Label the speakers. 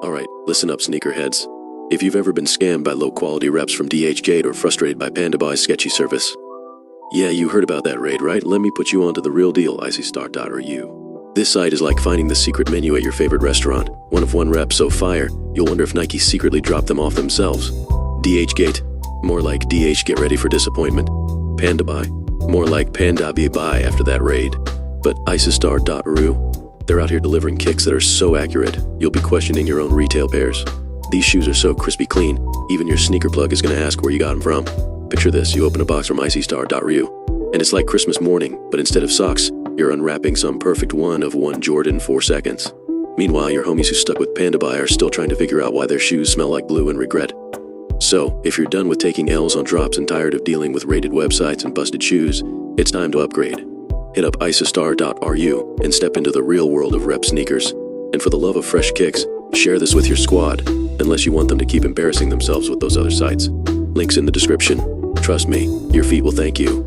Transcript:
Speaker 1: Alright, listen up, sneakerheads. If you've ever been scammed by low-quality reps from DHgate or frustrated by PandaBuy's sketchy service, yeah, you heard about that raid, right? Let me put you onto the real deal, icystar.ru. This site is like finding the secret menu at your favorite restaurant. One of one rep so fire, you'll wonder if Nike secretly dropped them off themselves. DHgate, more like DH get ready for disappointment. PandaBuy, more like PandaBuy after that raid. But icystar.ru, they're out here delivering kicks that are so accurate, you'll be questioning your own retail pairs. These shoes are so crispy clean, even your sneaker plug is gonna ask where you got them from. Picture this, you open a box from icystar.ru, and it's like Christmas morning, but instead of socks, you're unwrapping some perfect one of one Jordan in 4 seconds. Meanwhile, your homies who stuck with PandaBuy are still trying to figure out why their shoes smell like glue and regret. So, if you're done with taking L's on drops and tired of dealing with rated websites and busted shoes, it's time to upgrade. Hit up icystar.ru and step into the real world of rep sneakers. And for the love of fresh kicks, share this with your squad, unless you want them to keep embarrassing themselves with those other sites. Links in the description. Trust me, your feet will thank you.